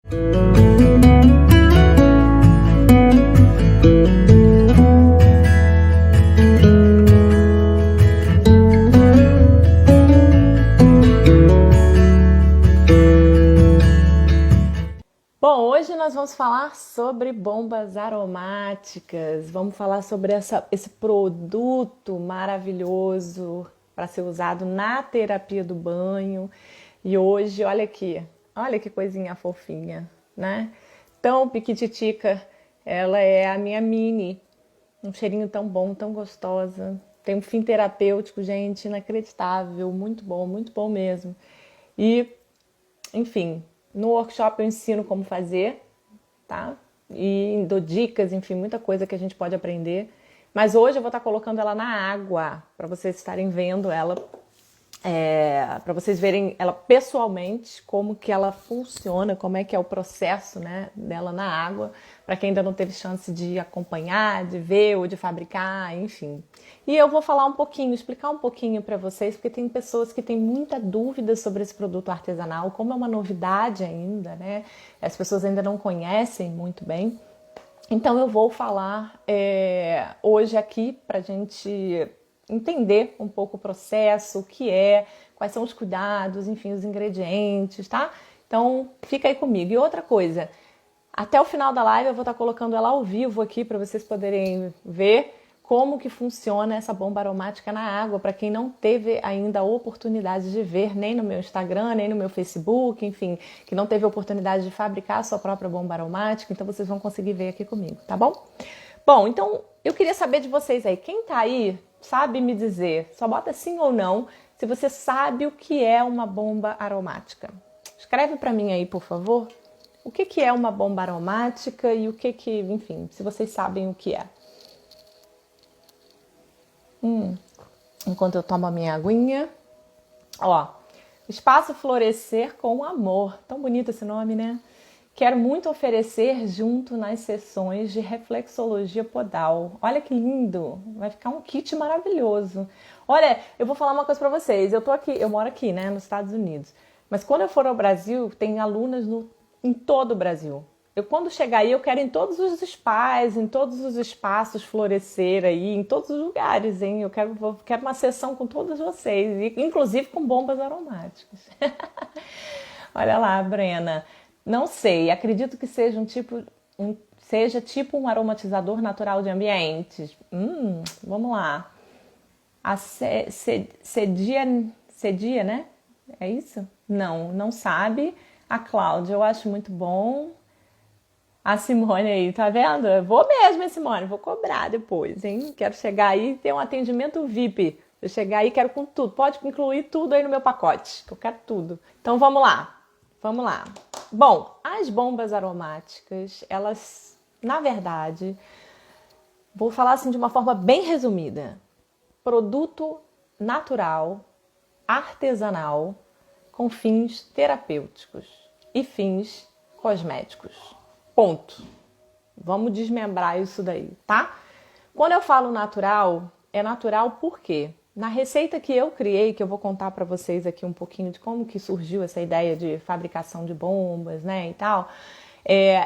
Bom, hoje nós vamos falar sobre bombas aromáticas, vamos falar sobre esse produto maravilhoso para ser usado na terapia do banho. E hoje, olha aqui, olha que coisinha fofinha, né? Tão piquititica, ela é a minha Mini, um cheirinho tão bom, tão gostosa. Tem um fim terapêutico, gente, inacreditável, muito bom mesmo. E enfim, no workshop eu ensino como fazer, tá? E dou dicas, enfim, muita coisa que a gente pode aprender. Mas hoje eu vou estar colocando ela na água, para vocês estarem vendo ela, para vocês verem ela pessoalmente, como que ela funciona, como é que é o processo, né, dela na água, para quem ainda não teve chance de acompanhar, de ver ou de fabricar, enfim. E eu vou falar um pouquinho, explicar um pouquinho para vocês, porque tem pessoas que têm muita dúvida sobre esse produto artesanal, como é uma novidade ainda, né? As pessoas ainda não conhecem muito bem. Então eu vou falar hoje aqui para a gente entender um pouco o processo, o que é, quais são os cuidados, enfim, os ingredientes, tá? Então fica aí comigo. E outra coisa, até o final da live eu vou estar colocando ela ao vivo aqui para vocês poderem ver como que funciona essa bomba aromática na água, para quem não teve ainda a oportunidade de ver, nem no meu Instagram, nem no meu Facebook, enfim, que não teve a oportunidade de fabricar a sua própria bomba aromática, então vocês vão conseguir ver aqui comigo, tá bom? Bom, então eu queria saber de vocês aí, quem tá aí sabe me dizer, só bota sim ou não, se você sabe o que é uma bomba aromática. Escreve para mim aí, por favor, o que é uma bomba aromática e o que, enfim, se vocês sabem o que é. Enquanto eu tomo a minha aguinha. Ó, Espaço Florescer com Amor. Tão bonito esse nome, né? Quero muito oferecer junto nas sessões de reflexologia podal. Olha que lindo! Vai ficar um kit maravilhoso. Olha, eu vou falar uma coisa pra vocês. Eu moro aqui, né, nos Estados Unidos. Mas quando eu for ao Brasil, tem alunas em todo o Brasil. Quando chegar aí, eu quero em todos os spas, em todos os espaços florescer aí, em todos os lugares, hein? Eu quero uma sessão com todos vocês, inclusive com bombas aromáticas. Olha lá, Brena. Não sei, acredito que seja seja tipo um aromatizador natural de ambientes. Vamos lá. A Cedia, né? É isso? Não sabe. A Cláudia, eu acho muito bom. A Simone aí, tá vendo? Eu vou mesmo, Simone, vou cobrar depois, hein? Quero chegar aí e ter um atendimento VIP. Eu chegar aí, quero com tudo. Pode incluir tudo aí no meu pacote, que eu quero tudo. Então vamos lá. Bom, as bombas aromáticas, elas, na verdade, vou falar assim de uma forma bem resumida. Produto natural, artesanal, com fins terapêuticos e fins cosméticos. Ponto. Vamos desmembrar isso daí, tá? Quando eu falo natural, é natural por quê? Na receita que eu criei, que eu vou contar para vocês aqui um pouquinho de como que surgiu essa ideia de fabricação de bombas, né, e tal,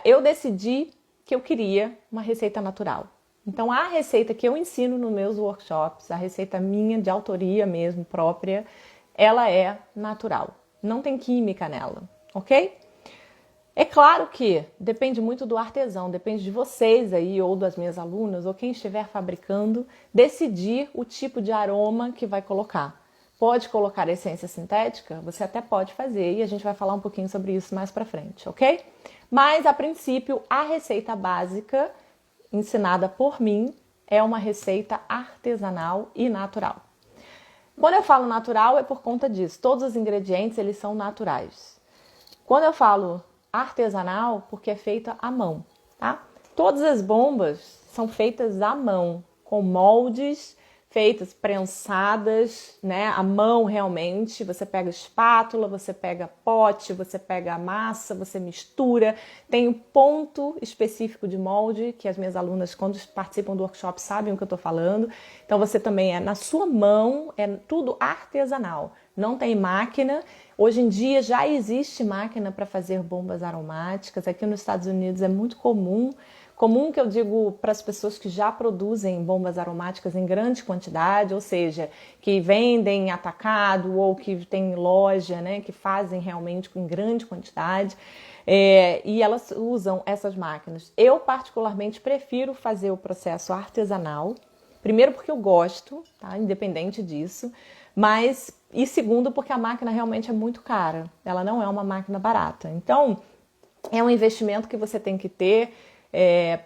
eu decidi que eu queria uma receita natural. Então, a receita que eu ensino nos meus workshops, a receita minha, de autoria mesmo, própria, ela é natural. Não tem química nela, ok? É claro que depende muito do artesão, depende de vocês aí, ou das minhas alunas, ou quem estiver fabricando, decidir o tipo de aroma que vai colocar. Pode colocar essência sintética? Você até pode fazer, e a gente vai falar um pouquinho sobre isso mais pra frente, ok? Mas, a princípio, a receita básica, ensinada por mim, é uma receita artesanal e natural. Quando eu falo natural, é por conta disso. Todos os ingredientes, eles são naturais. Quando eu falo artesanal, porque é feita à mão, tá? Todas as bombas são feitas à mão, com moldes feitas, prensadas, né? À mão realmente. Você pega espátula, você pega pote, você pega a massa, você mistura. Tem um ponto específico de molde, que as minhas alunas, quando participam do workshop, sabem o que eu tô falando. Então, você também na sua mão, é tudo artesanal. não tem máquina. Hoje em dia já existe máquina para fazer bombas aromáticas. Aqui nos Estados Unidos é muito comum. Comum que eu digo para as pessoas que já produzem bombas aromáticas em grande quantidade, ou seja, que vendem atacado ou que tem loja, né, que fazem realmente em grande quantidade. E elas usam essas máquinas. Eu particularmente prefiro fazer o processo artesanal. Primeiro porque eu gosto, tá? Independente disso. E segundo porque a máquina realmente é muito cara. Ela não é uma máquina barata. Então, é um investimento que você tem que ter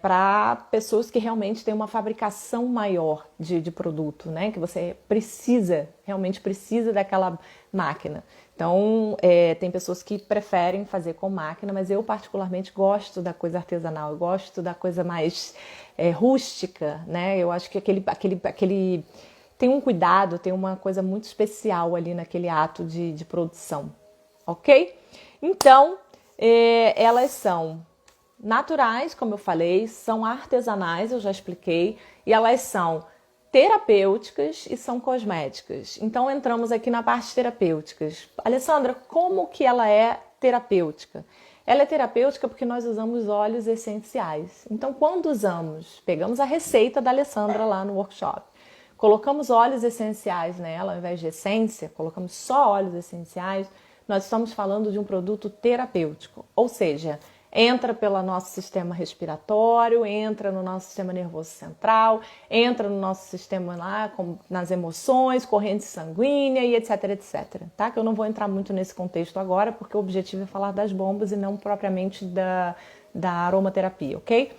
para pessoas que realmente têm uma fabricação maior de produto, né? Que você realmente precisa daquela máquina. Então, tem pessoas que preferem fazer com máquina, mas eu particularmente gosto da coisa artesanal, eu gosto da coisa mais rústica, né? Eu acho que aquele tem um cuidado, tem uma coisa muito especial ali naquele ato de produção, ok? Então, elas são naturais, como eu falei, são artesanais, eu já expliquei, e elas são terapêuticas e são cosméticas. Então entramos aqui na parte terapêuticas. Alessandra, como que ela é terapêutica? Ela é terapêutica porque nós usamos óleos essenciais. Então quando pegamos a receita da Alessandra lá no workshop, colocamos óleos essenciais nela, ao invés de essência, colocamos só óleos essenciais, nós estamos falando de um produto terapêutico, ou seja, entra pelo nosso sistema respiratório, entra no nosso sistema nervoso central, entra no nosso sistema lá, nas emoções, corrente sanguínea e etc, etc. Tá? Que eu não vou entrar muito nesse contexto agora, porque o objetivo é falar das bombas e não propriamente da aromaterapia, ok?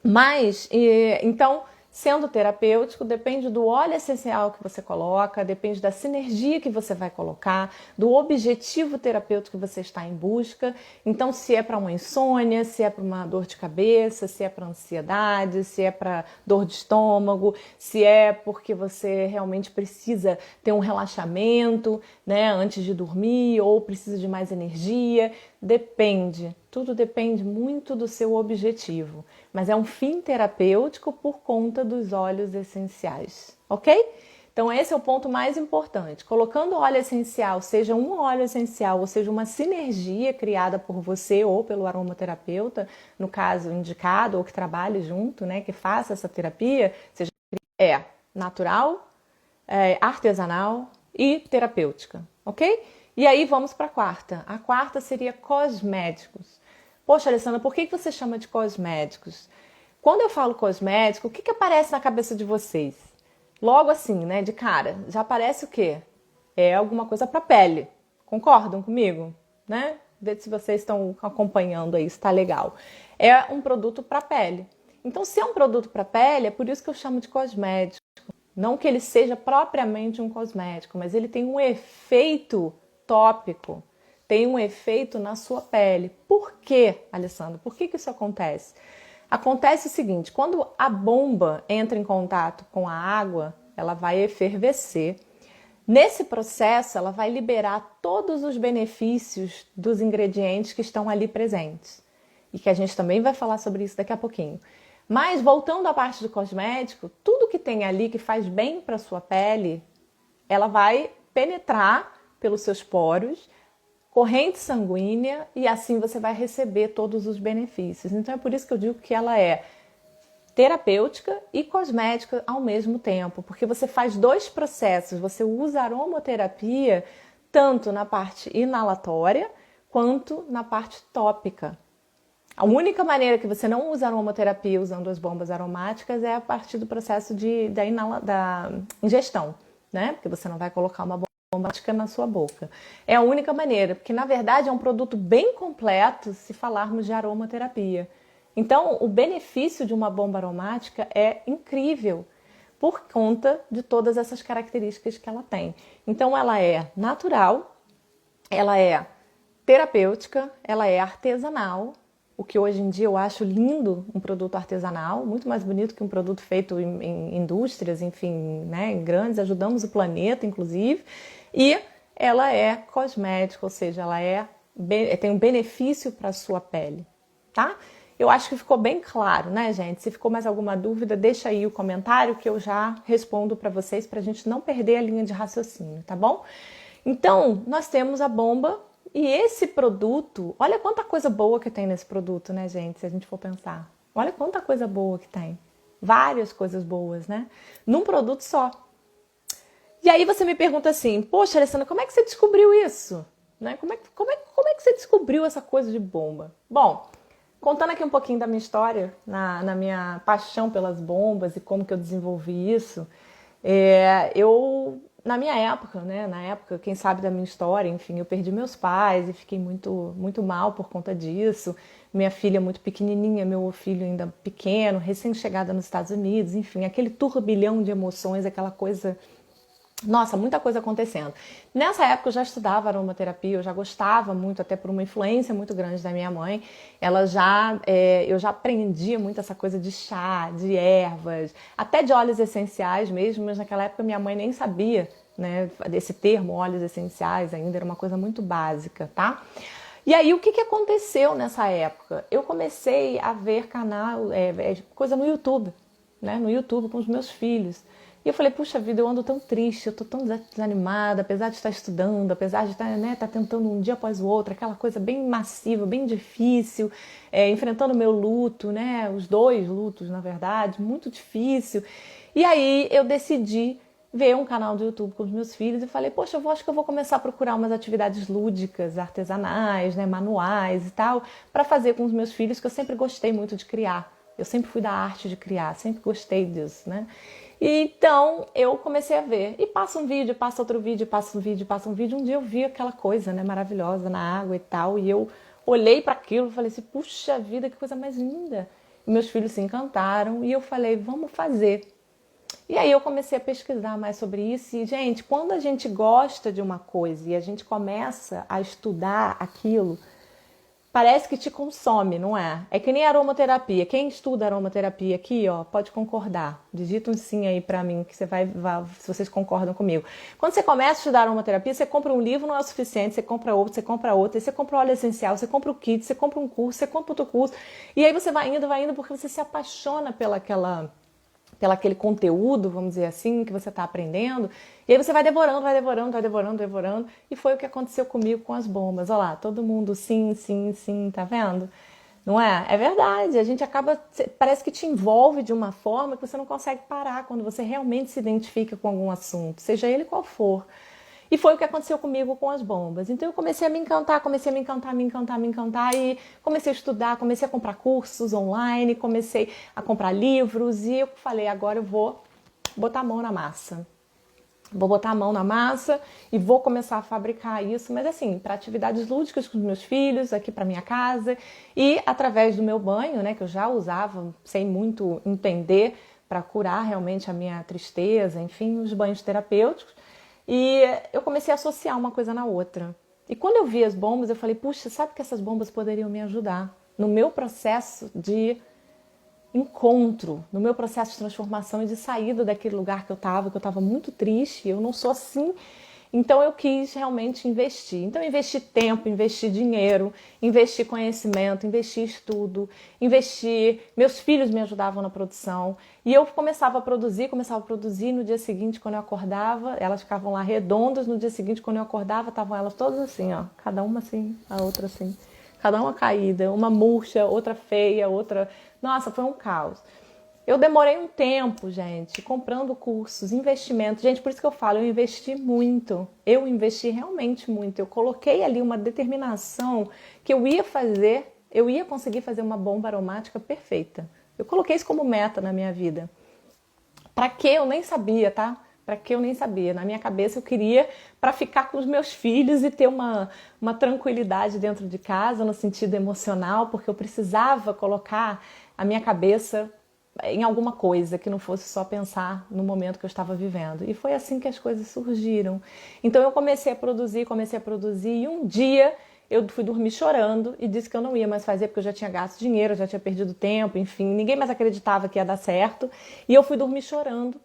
Mas, então, sendo terapêutico, depende do óleo essencial que você coloca, depende da sinergia que você vai colocar, do objetivo terapêutico que você está em busca. Então, se é para uma insônia, se é para uma dor de cabeça, se é para ansiedade, se é para dor de estômago, se é porque você realmente precisa ter um relaxamento, né, antes de dormir, ou precisa de mais energia, depende. Tudo depende muito do seu objetivo, mas é um fim terapêutico por conta dos óleos essenciais, ok? Então esse é o ponto mais importante. Colocando óleo essencial, seja um óleo essencial ou seja uma sinergia criada por você ou pelo aromaterapeuta, no caso indicado ou que trabalhe junto, né, que faça essa terapia, seja natural, artesanal e terapêutica, ok? E aí vamos para a quarta. A quarta seria cosméticos. Poxa, Alessandra, por que você chama de cosméticos? Quando eu falo cosmético, o que aparece na cabeça de vocês? Logo assim, né, de cara, já aparece o quê? É alguma coisa para pele. Concordam comigo? Né? Vê se vocês estão acompanhando aí, se tá legal. É um produto para pele. Então, se é um produto para pele, é por isso que eu chamo de cosmético. Não que ele seja propriamente um cosmético, mas ele tem um efeito tópico, tem um efeito na sua pele. Por quê, Alessandra? Por que isso acontece? Acontece o seguinte, quando a bomba entra em contato com a água, ela vai efervescer. Nesse processo, ela vai liberar todos os benefícios dos ingredientes que estão ali presentes. E que a gente também vai falar sobre isso daqui a pouquinho. Mas, voltando à parte do cosmético, tudo que tem ali que faz bem para a sua pele, ela vai penetrar pelos seus poros, corrente sanguínea, e assim você vai receber todos os benefícios. Então é por isso que eu digo que ela é terapêutica e cosmética ao mesmo tempo, porque você faz dois processos, você usa a aromaterapia tanto na parte inalatória quanto na parte tópica. A única maneira que você não usa aromaterapia usando as bombas aromáticas é a partir do processo da ingestão, né? Porque você não vai colocar uma bomba aromática na sua boca. É a única maneira, porque na verdade é um produto bem completo se falarmos de aromaterapia. Então, o benefício de uma bomba aromática é incrível por conta de todas essas características que ela tem. Então, ela é natural, ela é terapêutica, ela é artesanal, o que hoje em dia eu acho lindo, um produto artesanal, muito mais bonito que um produto feito em indústrias, enfim, né, em grandes, ajudamos o planeta, inclusive, e ela é cosmética, ou seja, ela tem um benefício para a sua pele, tá? Eu acho que ficou bem claro, né, gente? Se ficou mais alguma dúvida, deixa aí o comentário que eu já respondo para vocês, para a gente não perder a linha de raciocínio, tá bom? Então, nós temos a bomba e esse produto, olha quanta coisa boa que tem nesse produto, né, gente? Se a gente for pensar. Olha quanta coisa boa que tem. Várias coisas boas, né? Num produto só. E aí você me pergunta assim, poxa, Alessandra, como é que você descobriu isso? Né? Como é que você descobriu essa coisa de bomba? Bom, contando aqui um pouquinho da minha história, na minha paixão pelas bombas e como que eu desenvolvi isso, na minha época, né, na época, quem sabe da minha história, enfim, eu perdi meus pais e fiquei muito, muito mal por conta disso. Minha filha muito pequenininha, meu filho ainda pequeno, recém-chegada nos Estados Unidos, enfim, aquele turbilhão de emoções, aquela coisa. Nossa, muita coisa acontecendo. Nessa época eu já estudava aromaterapia, eu já gostava muito, até por uma influência muito grande da minha mãe. Eu já aprendia muito essa coisa de chá, de ervas, até de óleos essenciais mesmo, mas naquela época minha mãe nem sabia, né, desse termo, óleos essenciais ainda, era uma coisa muito básica, tá? E aí, o que aconteceu nessa época? Eu comecei a ver coisa no YouTube, né, no YouTube com os meus filhos. E eu falei, puxa vida, eu ando tão triste, eu tô tão desanimada, apesar de estar estudando, apesar de estar, né, tá tentando um dia após o outro, aquela coisa bem massiva, bem difícil, enfrentando o meu luto, né, os dois lutos, na verdade, muito difícil. E aí eu decidi ver um canal do YouTube com os meus filhos e falei, poxa, acho que eu vou começar a procurar umas atividades lúdicas, artesanais, né, manuais e tal, para fazer com os meus filhos, que eu sempre gostei muito de criar. Eu sempre fui da arte de criar, sempre gostei disso, né? Então eu comecei a ver. E passa um vídeo, passa outro vídeo, passa um vídeo, passa um vídeo. Um dia eu vi aquela coisa, né, maravilhosa na água e tal. E eu olhei para aquilo e falei assim, puxa vida, que coisa mais linda. E meus filhos se encantaram e eu falei, vamos fazer. E aí eu comecei a pesquisar mais sobre isso. E, gente, quando a gente gosta de uma coisa e a gente começa a estudar aquilo, parece que te consome, não é? É que nem aromaterapia. Quem estuda aromaterapia aqui, ó, pode concordar. Digita um sim aí pra mim, que você vai, se vocês concordam comigo. Quando você começa a estudar aromaterapia, você compra um livro, não é o suficiente, você compra outro, aí você compra o óleo essencial, você compra o kit, você compra um curso, você compra outro curso. E aí você vai indo, porque você se apaixona pelo aquele conteúdo, vamos dizer assim, que você está aprendendo. E aí você vai devorando. E foi o que aconteceu comigo com as bombas. Olha lá, todo mundo sim, sim, sim, tá vendo? Não é? É verdade. A gente acaba, parece que te envolve de uma forma que você não consegue parar quando você realmente se identifica com algum assunto, seja ele qual for. E foi o que aconteceu comigo com as bombas. Então eu comecei a me encantar e comecei a estudar, comecei a comprar cursos online, comecei a comprar livros e eu falei, agora eu vou botar a mão na massa. Vou botar a mão na massa e vou começar a fabricar isso, mas assim, para atividades lúdicas com os meus filhos, aqui para minha casa e através do meu banho, né, que eu já usava sem muito entender para curar realmente a minha tristeza, enfim, os banhos terapêuticos. E eu comecei a associar uma coisa na outra. E quando eu vi as bombas, eu falei, puxa, sabe que essas bombas poderiam me ajudar no meu processo de encontro, no meu processo de transformação e de saída daquele lugar que eu estava muito triste, eu não sou assim. Então eu quis realmente investir. Então eu investi tempo, investi dinheiro, investi conhecimento, investi estudo, meus filhos me ajudavam na produção. E eu começava a produzir, no dia seguinte, quando eu acordava, elas ficavam lá redondas, no dia seguinte, quando eu acordava, estavam elas todas assim, ó, cada uma assim, a outra assim, cada uma caída, uma murcha, outra feia, outra... Nossa, foi um caos. Eu demorei um tempo, gente, comprando cursos, investimentos. Gente, por isso que eu falo, eu investi muito. Eu investi realmente muito. Eu coloquei ali uma determinação que eu ia conseguir fazer uma bomba aromática perfeita. Eu coloquei isso como meta na minha vida. Para que eu nem sabia, tá? Para que eu nem sabia. Na minha cabeça eu queria para ficar com os meus filhos e ter uma tranquilidade dentro de casa, no sentido emocional, porque eu precisava colocar a minha cabeça em alguma coisa que não fosse só pensar no momento que eu estava vivendo. E foi assim que as coisas surgiram. Então eu comecei a produzir e um dia eu fui dormir chorando e disse que eu não ia mais fazer porque eu já tinha gasto dinheiro, eu já tinha perdido tempo, enfim, ninguém mais acreditava que ia dar certo. E eu fui dormir chorando.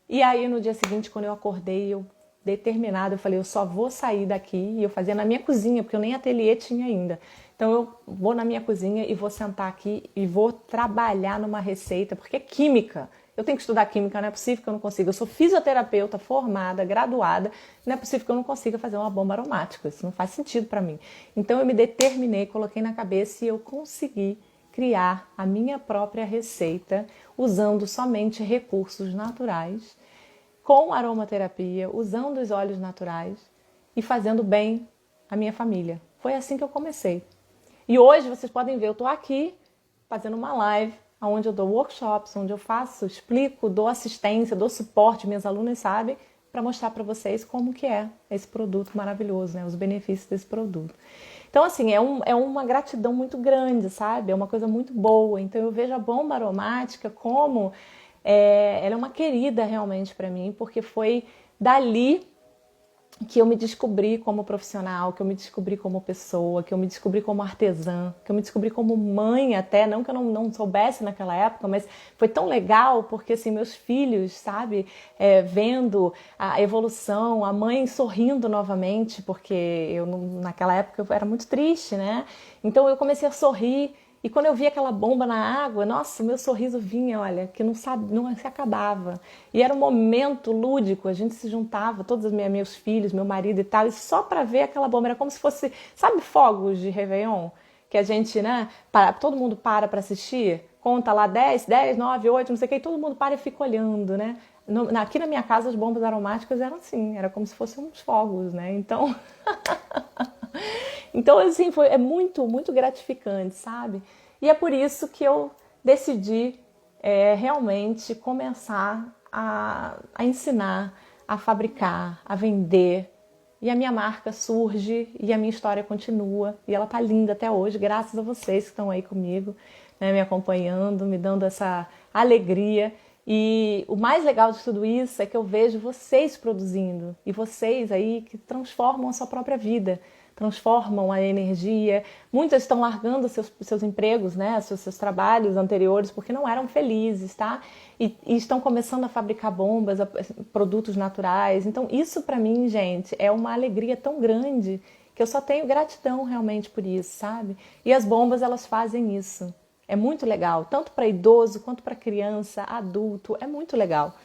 E aí no dia seguinte, quando eu acordei, eu determinada, eu falei, eu só vou sair daqui. E eu fazia na minha cozinha, porque eu nem ateliê tinha ainda. Então eu vou na minha cozinha e vou sentar aqui e vou trabalhar numa receita, porque é química. Eu tenho que estudar química, não é possível que eu não consiga. Eu sou fisioterapeuta formada, graduada, não é possível que eu não consiga fazer uma bomba aromática. Isso não faz sentido para mim. Então eu me determinei, coloquei na cabeça e eu consegui criar a minha própria receita usando somente recursos naturais, com aromaterapia, usando os óleos naturais e fazendo bem à minha família. Foi assim que eu comecei. E hoje vocês podem ver, eu estou aqui fazendo uma live onde eu dou workshops, onde eu faço, explico, dou assistência, dou suporte, minhas alunas sabem, para mostrar para vocês como que é esse produto maravilhoso, né? Os benefícios desse produto. Então, assim, é uma gratidão muito grande, sabe? É uma coisa muito boa. Então, eu vejo a bomba aromática como ela é uma querida realmente para mim, porque foi dali que eu me descobri como profissional, que eu me descobri como pessoa, que eu me descobri como artesã, que eu me descobri como mãe até, não que eu não soubesse naquela época, mas foi tão legal porque assim, meus filhos, sabe, vendo a evolução, a mãe sorrindo novamente, porque eu naquela época eu era muito triste, né? Então eu comecei a sorrir. E quando eu vi aquela bomba na água, nossa, o meu sorriso vinha, olha, que não se acabava. E era um momento lúdico, a gente se juntava, todos os meus filhos, meu marido e tal, e só para ver aquela bomba, era como se fosse, sabe, fogos de Réveillon? Que a gente, né, todo mundo para assistir, conta lá 10, 9, 8, não sei o que, e todo mundo para e fica olhando, né? Aqui na minha casa as bombas aromáticas eram assim, era como se fossem uns fogos, né? Então... Então, assim, é muito, muito gratificante, sabe? E é por isso que eu decidi realmente começar a ensinar, a fabricar, a vender. E a minha marca surge e a minha história continua. E ela tá linda até hoje, graças a vocês que estão aí comigo, né, me acompanhando, me dando essa alegria. E o mais legal de tudo isso é que eu vejo vocês produzindo e vocês aí que transformam a sua própria vida, transformam a energia. Muitas estão largando seus empregos, né, seus trabalhos anteriores porque não eram felizes, tá? E estão começando a fabricar bombas, produtos naturais. Então isso para mim, gente, é uma alegria tão grande que eu só tenho gratidão realmente por isso, sabe? E as bombas, elas fazem isso. É muito legal, tanto para idoso quanto para criança, adulto, é muito legal.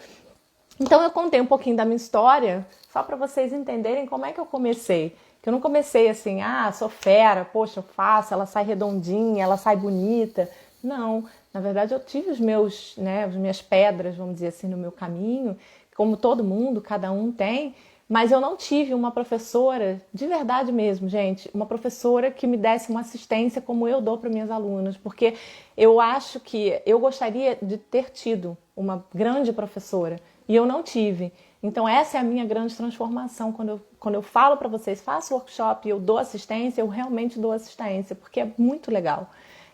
Então eu contei um pouquinho da minha história, só para vocês entenderem como é que eu comecei. Que eu não comecei assim, sou fera, poxa, eu faço, ela sai redondinha, ela sai bonita. Não, na verdade eu tive os meus, né, as minhas pedras, vamos dizer assim, no meu caminho, como todo mundo, cada um tem. Mas eu não tive uma professora, de verdade mesmo, gente, uma professora que me desse uma assistência como eu dou para minhas alunas, porque eu acho que eu gostaria de ter tido uma grande professora e eu não tive. Então essa é a minha grande transformação. Quando eu falo para vocês, faço workshop e eu dou assistência, eu realmente dou assistência, porque é muito legal.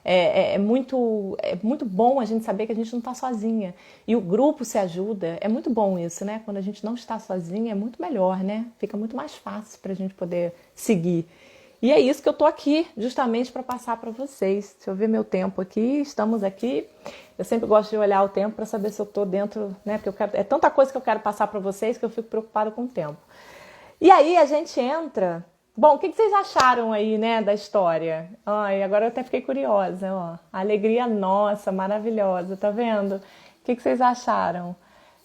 É muito bom a gente saber que a gente não está sozinha. E o grupo se ajuda. É muito bom isso, né? Quando a gente não está sozinha, é muito melhor, né? Fica muito mais fácil para a gente poder seguir. E é isso que eu estou aqui, justamente para passar para vocês. Deixa eu ver meu tempo aqui. Estamos aqui. Eu sempre gosto de olhar o tempo para saber se eu estou dentro, né? Porque é tanta coisa que eu quero passar para vocês que eu fico preocupada com o tempo. E aí a gente entra... Bom, o que vocês acharam aí, né, da história? Ai, agora eu até fiquei curiosa, ó. A alegria nossa, maravilhosa, tá vendo? O que vocês acharam?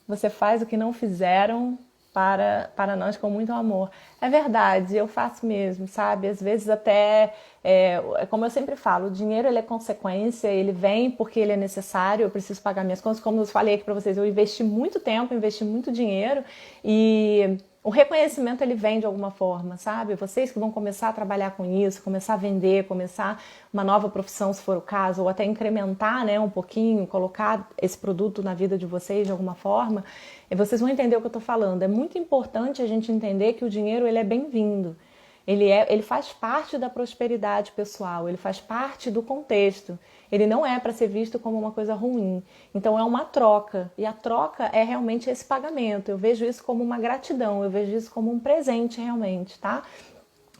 Você faz o que não fizeram para nós com muito amor. É verdade, eu faço mesmo, sabe? Às vezes até, como eu sempre falo, o dinheiro ele é consequência, ele vem porque ele é necessário, eu preciso pagar minhas contas. Como eu falei aqui para vocês, eu investi muito tempo, investi muito dinheiro e... o reconhecimento ele vem de alguma forma, sabe? Vocês que vão começar a trabalhar com isso, começar a vender, começar uma nova profissão, se for o caso, ou até incrementar, né, um pouquinho, colocar esse produto na vida de vocês de alguma forma, e vocês vão entender o que eu estou falando. É muito importante a gente entender que o dinheiro ele é bem-vindo. Ele faz parte da prosperidade pessoal, ele faz parte do contexto. Ele não é para ser visto como uma coisa ruim. Então é uma troca. E a troca é realmente esse pagamento. Eu vejo isso como uma gratidão, eu vejo isso como um presente realmente, tá?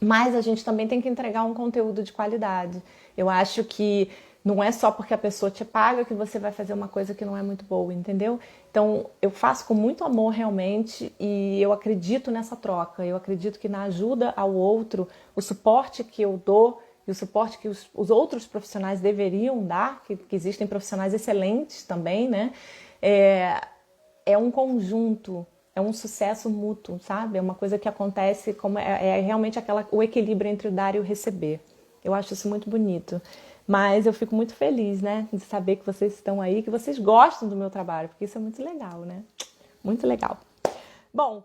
Mas a gente também tem que entregar um conteúdo de qualidade. Eu acho que não é só porque a pessoa te paga que você vai fazer uma coisa que não é muito boa, entendeu? Então, eu faço com muito amor realmente e eu acredito nessa troca. Eu acredito que na ajuda ao outro, o suporte que eu dou e o suporte que os outros profissionais deveriam dar, que existem profissionais excelentes também, né? É um conjunto, é um sucesso mútuo, sabe? É uma coisa que acontece como é realmente o equilíbrio entre o dar e o receber. Eu acho isso muito bonito. Mas eu fico muito feliz, né, de saber que vocês estão aí, que vocês gostam do meu trabalho, porque isso é muito legal, né? Muito legal. Bom,